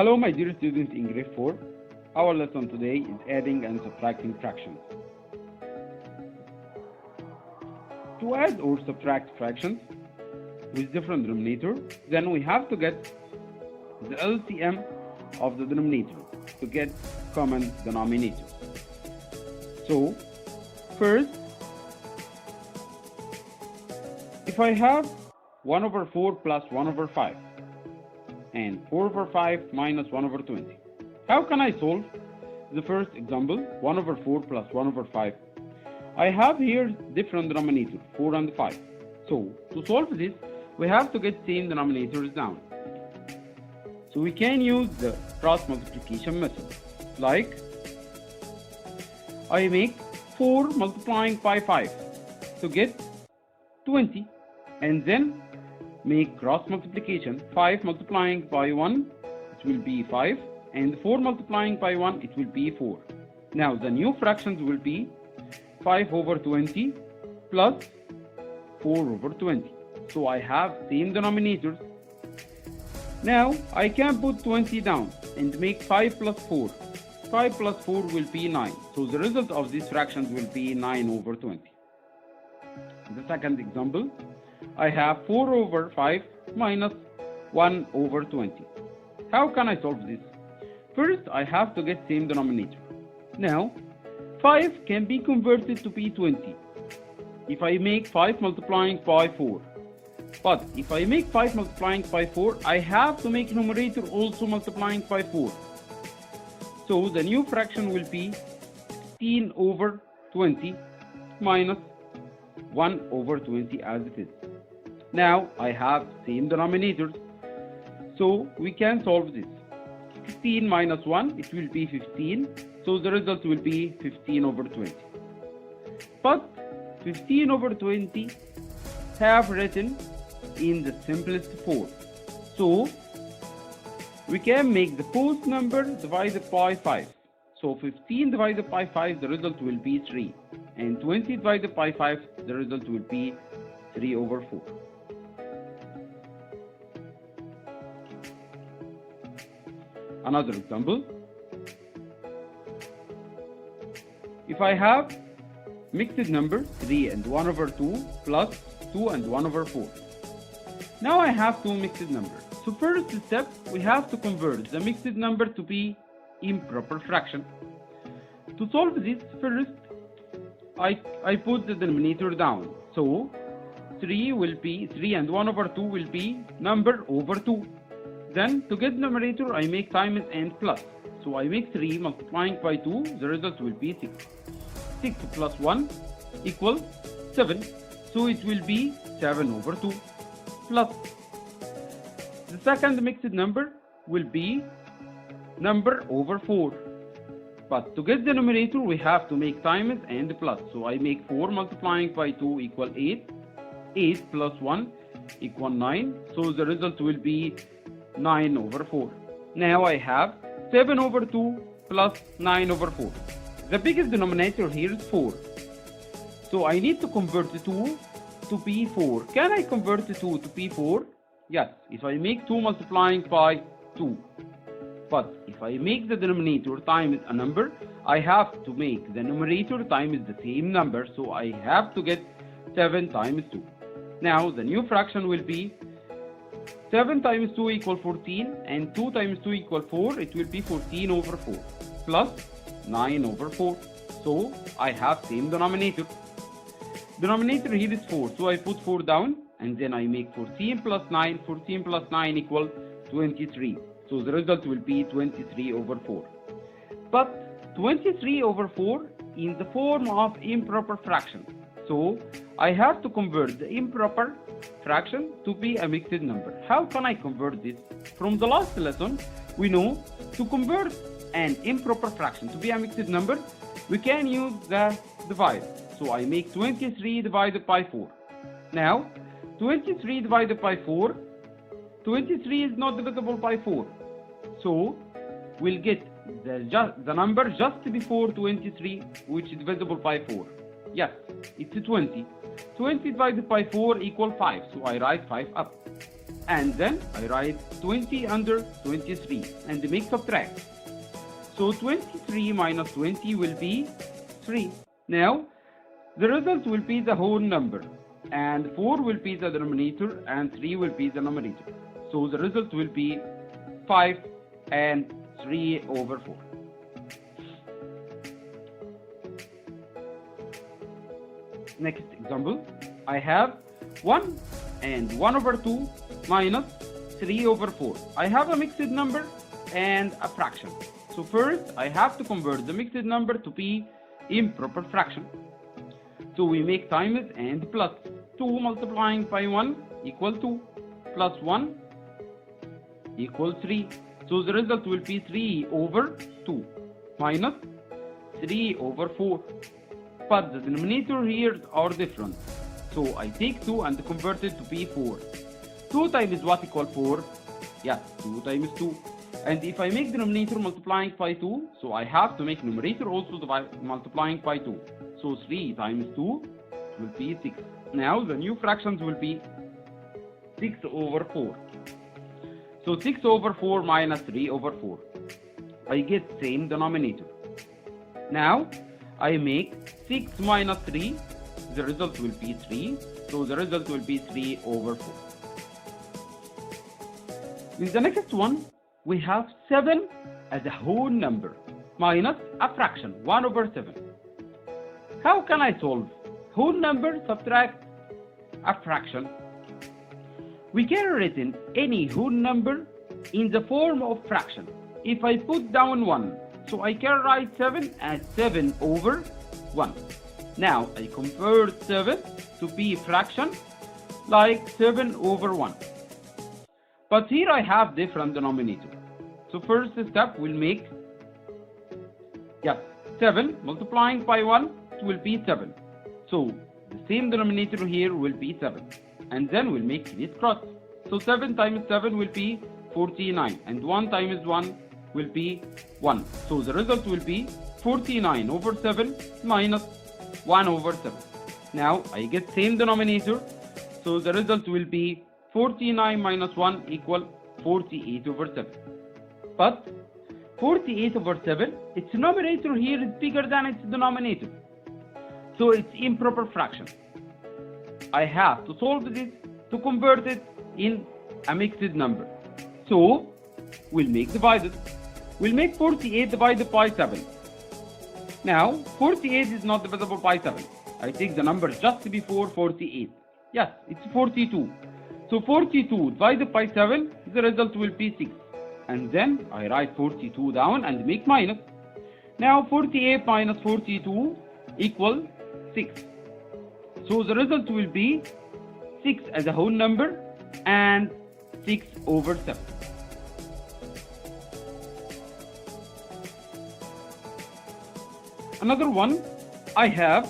Hello my dear students in grade 4. Our lesson today is adding and subtracting fractions. To add or subtract fractions with different denominator, then we have to get the LCM of the denominator to get common denominator. So first, if I have 1 over 4 plus 1 over 5 and 4 over 5 minus 1 over 20. How can I solve the first example, 1 over 4 plus 1 over 5? I have here different denominator, 4 and 5. So to solve this, we have to get same denominators down. So we can use the cross multiplication method. Like, I make 4 multiplying by 5 to get 20, and then make cross multiplication. 5 multiplying by 1, it will be 5, and 4 multiplying by 1, it will be 4. Now the new fractions will be 5 over 20 plus 4 over 20. So I have same denominators. Now I can put 20 down and make 5 plus 4. 5 plus 4 will be 9. So the result of these fractions will be 9 over 20. The second example, I have 4 over 5 minus 1 over 20. How can I solve this? First, I have to get same denominator. Now, 5 can be converted to be 20 if I make 5 multiplying by 4. But if I make 5 multiplying by 4, I have to make numerator also multiplying by 4. So the new fraction will be 16 over 20 minus 1 over 20 as it is. Now I have same denominators, so we can solve this. 16 minus 1, it will be 15, so the result will be 15 over 20. But 15 over 20 have written in the simplest form. So we can make the both number divided by 5. So 15 divided by 5, the result will be 3. And 20 divided by 5, the result will be 3 over 4. Another example, if I have mixed number 3 and 1 over 2 plus 2 and 1 over 4. Now I have two mixed numbers. So first step, we have to convert the mixed number to be improper fraction. To solve this, first I put the denominator down. So 3 and 1 over 2 will be number over 2. Then to get numerator, I make times and plus. So I make 3 multiplying by 2, the result will be 6. 6 plus 1 equals 7. So it will be 7 over 2 plus. The second mixed number will be number over 4. But to get the numerator, we have to make times and plus. So I make 4 multiplying by 2 equal 8. 8 plus 1 equal 9. So the result will be 9 over 4. Now I have 7 over 2 plus 9 over 4. The biggest denominator here is 4. So I need to convert the 2 to P4. Can I convert the 2 to P4? Yes, if I make 2 multiplying by 2. But if I make the denominator times a number, I have to make the numerator times the same number. So I have to get 7 times 2. Now the new fraction will be 7 times 2 equal 14 and 2 times 2 equal 4. It will be 14 over 4 plus 9 over 4. So I have same denominator. Denominator here is 4. So I put 4 down and then I make 14 plus 9. 14 plus 9 equal 23. So the result will be 23 over 4. But 23 over 4 in the form of improper fraction. So I have to convert the improper fraction to be a mixed number. How can I convert this? From the last lesson, we know to convert an improper fraction to be a mixed number, we can use the divide. So I make 23 divided by 4. Now, 23 divided by 4, 23 is not divisible by 4. So we'll get the number just before 23, which is divisible by 4. Yes, it's 20. 20 divided by 4 equals 5, so I write 5 up. and then I write 20 under 23 and make subtract. So 23 minus 20 will be 3. Now the result will be the whole number, and 4 will be the denominator and 3 will be the numerator. So the result will be 5 and 3 over 4. Next example, I have 1 and 1 over 2 minus 3 over 4. I have a mixed number and a fraction. So first I have to convert the mixed number to be improper fraction. So we make times and plus. 2 multiplying by 1 equal 2 plus 1 equals 3. So the result will be 3 over 2 minus 3 over 4. But the denominator here are different. So I take 2 and convert it to be 4. 2 times what equal 4? Yes, 2 times 2. And if I make denominator multiplying by 2, so I have to make numerator also multiplying by 2. So 3 times 2 will be 6. Now the new fractions will be 6 over 4. So 6 over 4 minus 3 over 4. I get same denominator. Now I make 6 minus 3. The result will be 3. So the result will be 3 over 4. In the next one, we have 7 as a whole number minus a fraction, 1 over 7. How can I solve? Whole number subtract a fraction. We can write any whole number in the form of fraction. If I put down 1, so I can write 7 as 7 over 1. Now I convert 7 to be fraction like 7 over 1. But here I have different denominator. So first step will make 7 multiplying by 1 will be 7. So the same denominator here will be 7. And then we'll make this cross. So 7 times 7 will be 49. And 1 times 1 will be 1. So the result will be 49 over 7 minus 1 over 7. Now I get same denominator. So the result will be 49 minus 1 equal 48 over 7. But 48 over 7, its numerator here is bigger than its denominator. So it's improper fraction. I have to solve this to convert it in a mixed number. So we'll make divided. We'll make 48 divided by 7. Now 48 is not divisible by 7. I take the number just before 48. Yes, it's 42. So 42 divided by 7, the result will be 6. And then I write 42 down and make minus. Now 48 minus 42 equal 6. So the result will be 6 as a whole number and 6 over 7. Another one, I have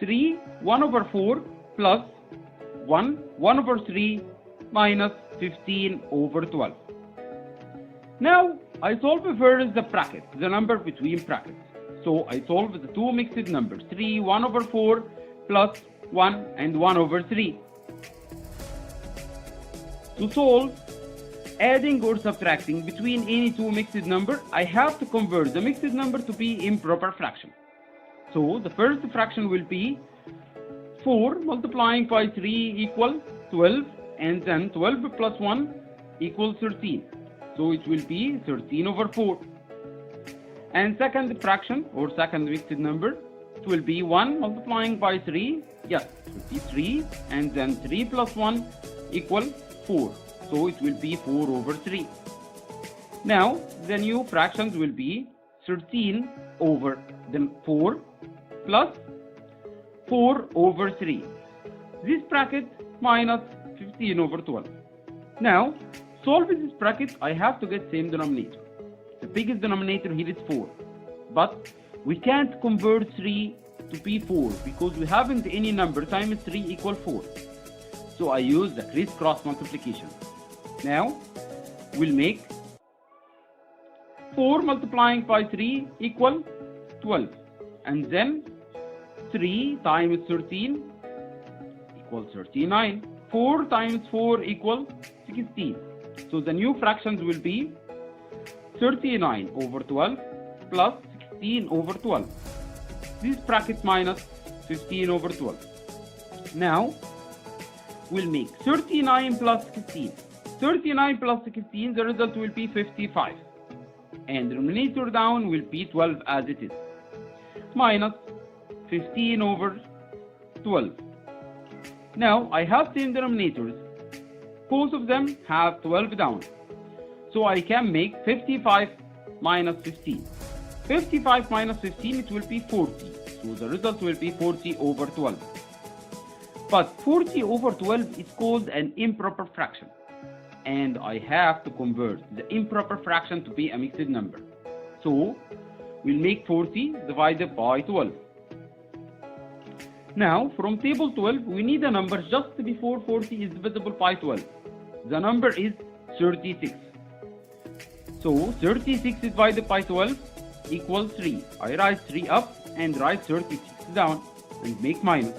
3, 1 over 4 plus 1, 1 over 3 minus 15 over 12. Now I solve first the bracket, the number between brackets. So I solve the two mixed numbers, 3, 1 over 4 plus 1 and 1 over 3. To solve adding or subtracting between any two mixed number, I have to convert the mixed number to be improper fraction. So the first fraction will be 4 multiplying by 3 equal 12, and then 12 plus 1 equals 13. So it will be 13 over 4. And second fraction or second mixed number, it will be 1 multiplying by 3. Yes, it will be 3, and then 3 plus 1 equal 4. So it will be 4 over 3. Now the new fractions will be 13 over 4 plus 4 over 3. This bracket minus 15 over 12. Now solving this bracket, I have to get same denominator. The biggest denominator here is 4. But we can't convert 3 to be 4 because we haven't any number times 3 equal 4. So I use the crisscross multiplication. Now we'll make 4 multiplying by 3 equal 12. And then 3 times 13 equals 39. 4 times 4 equals 16. So the new fractions will be 39 over 12 plus 16 over 12. This bracket minus 15 over 12. Now, we'll make 39 plus 16. 39 plus 16, the result will be 55. And the denominator down will be 12 as it is. Minus 15 over 12. Now, I have 10 denominators. Both of them have 12 down. So I can make 55 minus 15. 55 minus 15, it will be 40. So the result will be 40 over 12. But 40 over 12 is called an improper fraction. And I have to convert the improper fraction to be a mixed number. So we'll make 40 divided by 12. Now from table 12, we need a number just before 40 is divisible by 12. The number is 36. So 36 divided by 12 equals 3. I write 3 up and write 36 down and make minus.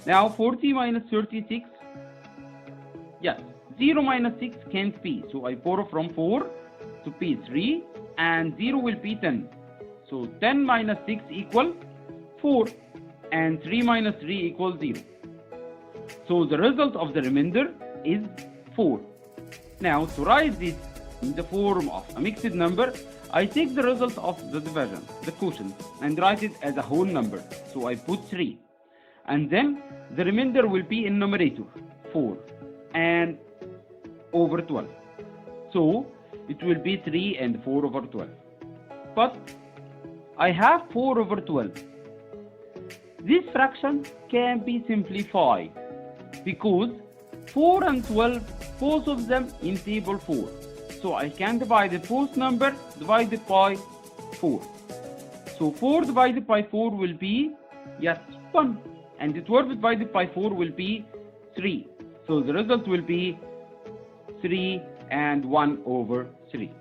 Now 40 minus 36, yes, 0 minus 6 can't be. So I borrow from 4 to be 3 and 0 will be 10. So 10 minus 6 equals 4 and 3 minus 3 equals 0. So the result of the remainder is 4. Now to write this in the form of a mixed number, I take the result of the division, the quotient, and write it as a whole number. So I put 3. And then the remainder will be in numerator, 4, and over 12. So it will be 3 and 4 over 12. But I have 4 over 12. This fraction can be simplified because 4 and 12, both of them in table 4. So I can divide the both number divided by 4. So 4 divided by 4 will be, yes, 1. And 12 divided by 4 will be 3. So the result will be 3 and 1 over 3.